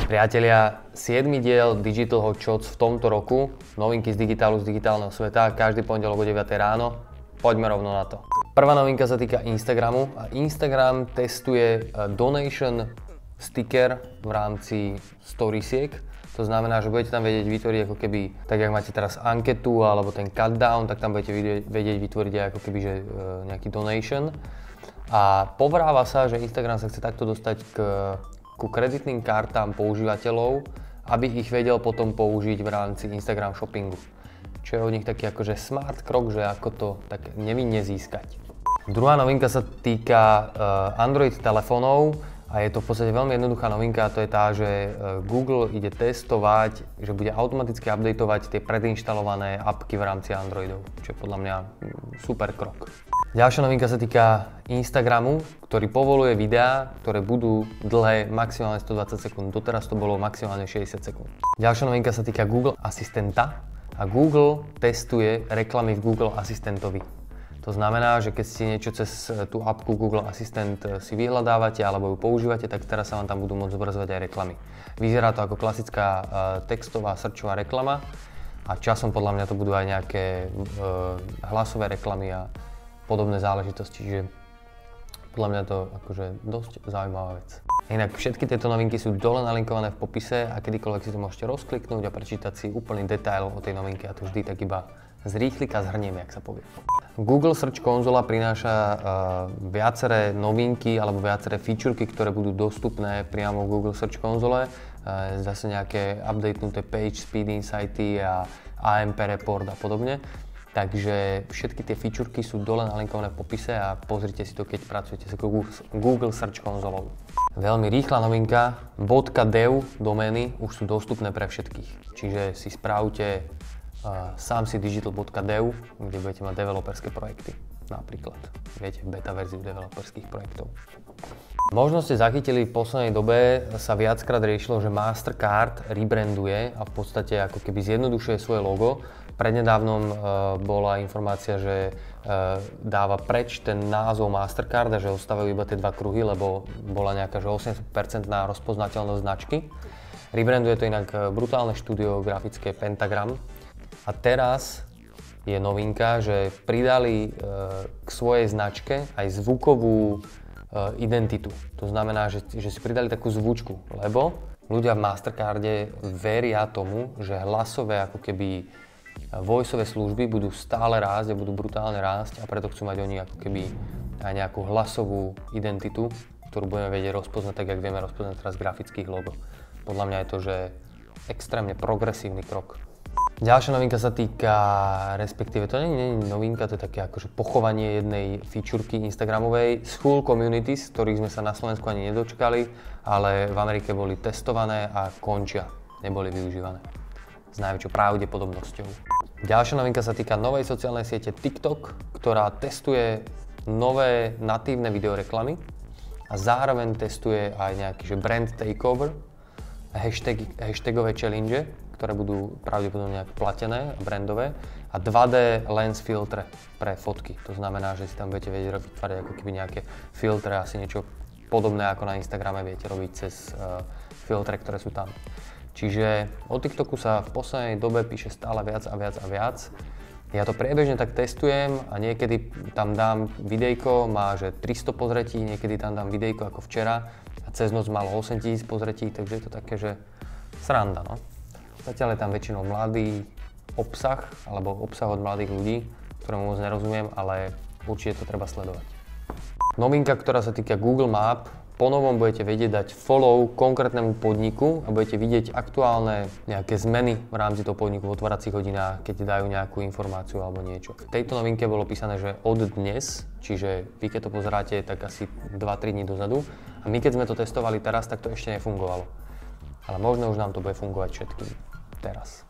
Priatelia, 7. diel Digital Hot Shots v tomto roku, novinky z digitálu, z digitálneho sveta, každý pondelok o 9 ráno, poďme rovno na to. Prvá novinka sa týka Instagramu a Instagram testuje donation sticker v rámci storiesiek. To znamená, že budete tam vedieť vytvoriť ako keby, tak jak máte teraz anketu alebo ten cutdown, tak tam budete vedieť vytvoriť ako keby že nejaký donation. A povráva sa, že Instagram sa chce takto dostať ku kreditným kartám používateľov, aby ich vedel potom použiť v rámci Instagram shoppingu. Čo je od nich taký akože smart krok, že ako to tak nevinne získať. Druhá novinka sa týka Android telefónov a je to v podstate veľmi jednoduchá novinka a to je tá, že Google ide testovať, že bude automaticky updateovať tie predinštalované apky v rámci Androidov, čo je podľa mňa super krok. Ďalšia novinka sa týka Instagramu, ktorý povoluje videá, ktoré budú dlhé maximálne 120 sekúnd. Doteraz to bolo maximálne 60 sekúnd. Ďalšia novinka sa týka Google Asistenta a Google testuje reklamy v Google Asistentovi. To znamená, že keď si niečo cez tú apku Google Assistant si vyhľadávate alebo ju používate, tak teraz sa vám tam budú môcť zobrazovať aj reklamy. Vyzerá to ako klasická textová searchová reklama a časom podľa mňa to budú aj nejaké hlasové reklamy a podobné záležitosti, čiže podľa mňa to akože dosť zaujímavá vec. Inak všetky tieto novinky sú dole nalinkované v popise a kedykoľvek si to môžete rozkliknúť a prečítať si úplný detail o tej novinke a to vždy tak iba z rýchlika zhrniem, jak sa povie. Google Search Console prináša viaceré novinky alebo viaceré featureky, ktoré budú dostupné priamo v Google Search Console. Zase nejaké updatenuté page speed insighty a AMP report a podobne. Takže všetky tie featureky sú dole nalinkované v popise a pozrite si to, keď pracujete s Google Search Console. Veľmi rýchla novinka, .dev domény už sú dostupné pre všetkých. Čiže si spravte samsidigital.dev, kde budete mať developerské projekty. Napríklad, viete, beta verziu developerských projektov. Možno ste zachytili, v poslednej dobe sa viackrát riešilo, že Mastercard rebranduje a v podstate ako keby zjednodušuje svoje logo. Prednedávnom bola informácia, že dáva preč ten názov Mastercard a že ostávajú iba tie dva kruhy, lebo bola nejaká 80% rozpoznateľnosť značky. Rebranduje to inak brutálne štúdio grafické Pentagram. A teraz je novinka, že pridali k svojej značke aj zvukovú identitu. To znamená, že si pridali takú zvučku, lebo ľudia v Mastercarde veria tomu, že hlasové ako keby voiceové služby budú stále rásť a budú brutálne rásť a preto chcú mať oni ako keby aj nejakú hlasovú identitu, ktorú budeme vedieť rozpoznať tak, jak vieme rozpoznať teraz grafických logo. Podľa mňa je to, že extrémne progresívny krok. Ďalšia novinka sa týka, respektíve to nie je novinka, to je také akože pochovanie jednej featureky Instagramovej School Communities, ktorých sme sa na Slovensku ani nedočkali, ale v Amerike boli testované a končia, neboli využívané s najväčšou pravdepodobnosťou. Ďalšia novinka sa týka novej sociálnej siete TikTok, ktorá testuje nové natívne videoreklamy a zároveň testuje aj nejaký že brand takeover, hashtagové challenge, ktoré budú pravdepodobne nejak platené a brandové a 2D lens filtre pre fotky. To znamená, že si tam budete vedieť vytvárať ako keby nejaké filtre, asi niečo podobné ako na Instagrame viete robiť cez filtre, ktoré sú tam. Čiže o TikToku sa v poslednej dobe píše stále viac a viac a viac. Ja to priebežne tak testujem a niekedy tam dám videjko, má že 300 pozretí, niekedy tam dám videjko ako včera a cez noc malo 8000 pozretí, takže je to také, že sranda, no. Zatiaľ je tam väčšinou mladý obsah, alebo obsah od mladých ľudí, ktorému moc nerozumiem, ale určite to treba sledovať. Novinka, ktorá sa týka Google Map, ponovom budete vedieť dať follow konkrétnemu podniku a budete vidieť aktuálne nejaké zmeny v rámci toho podniku v otváracích hodinách, keď dajú nejakú informáciu alebo niečo. V tejto novinke bolo písané, že od dnes, čiže vy keď to pozeráte, tak asi 2-3 dní dozadu. A my keď sme to testovali teraz, tak to ešte nefungovalo. Ale možno už nám to bude fungovať všetkým teraz.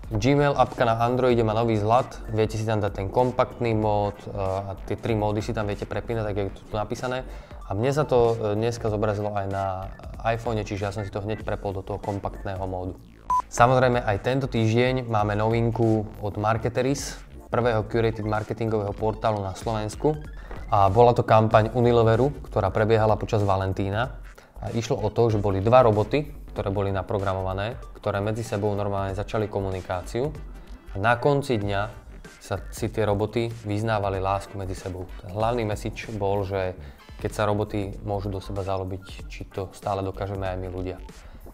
Gmail appka na Androide má nový zlat, viete si tam dať ten kompaktný mód a tie 3 módy si tam viete prepínať, tak je to tu napísané. A mne sa to dneska zobrazilo aj na iPhone, čiže ja som si to hneď prepol do toho kompaktného módu. Samozrejme aj tento týždeň máme novinku od Marketeris, prvého curated marketingového portálu na Slovensku. A bola to kampaň Unileveru, ktorá prebiehala počas Valentína. A išlo o to, že boli 2 roboty, ktoré boli naprogramované, ktoré medzi sebou normálne začali komunikáciu a na konci dňa si tie roboty vyznávali lásku medzi sebou. Ten hlavný message bol, že keď sa roboty môžu do seba zalúbiť, či to stále dokážeme aj my ľudia.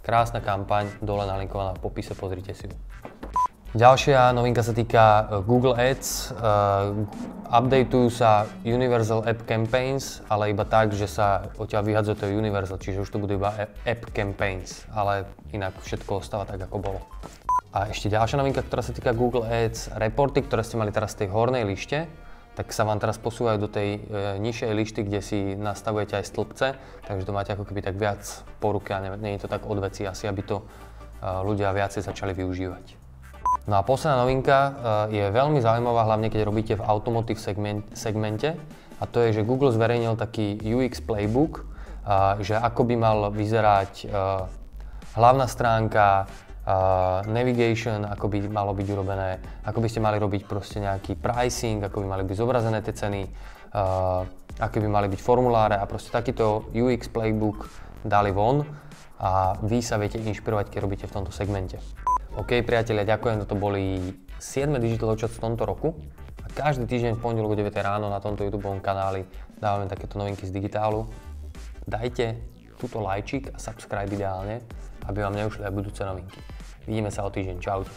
Krásna kampaň, dole nalinkovaná v popise, pozrite si ju. Ďalšia novinka sa týka Google Ads. Updateujú sa Universal App Campaigns, ale iba tak, že sa odtiaľ vyhadzuje to Universal, čiže už to budú iba App Campaigns, ale inak všetko ostáva tak, ako bolo. A ešte ďalšia novinka, ktorá sa týka Google Ads, reporty, ktoré ste mali teraz v tej hornej lište, tak sa vám teraz posúvajú do tej nižšej lišty, kde si nastavujete aj stĺpce, takže to máte ako keby tak viac po ruke a nie je to tak od veci asi, aby to ľudia viacej začali využívať. No a posledná novinka je veľmi zaujímavá, hlavne keď robíte v automotive segmente, a to je, že Google zverejnil taký UX playbook, že ako by mal vyzerať hlavná stránka, navigation, ako by malo byť urobené, ako by ste mali robiť proste nejaký pricing, ako by mali byť zobrazené tie ceny, aké by mali byť formuláre a proste takýto UX playbook dali von a vy sa viete inšpirovať, keď robíte v tomto segmente. OK, priatelia, ďakujem, toto boli 7 Digital Chats v tomto roku. A každý týždeň v pondelok o 9 ráno na tomto YouTube kanáli dávame takéto novinky z digitálu. Dajte túto lajčik a subscribe ideálne, aby vám neušli aj budúce novinky. Vidíme sa o týždeň, čaute.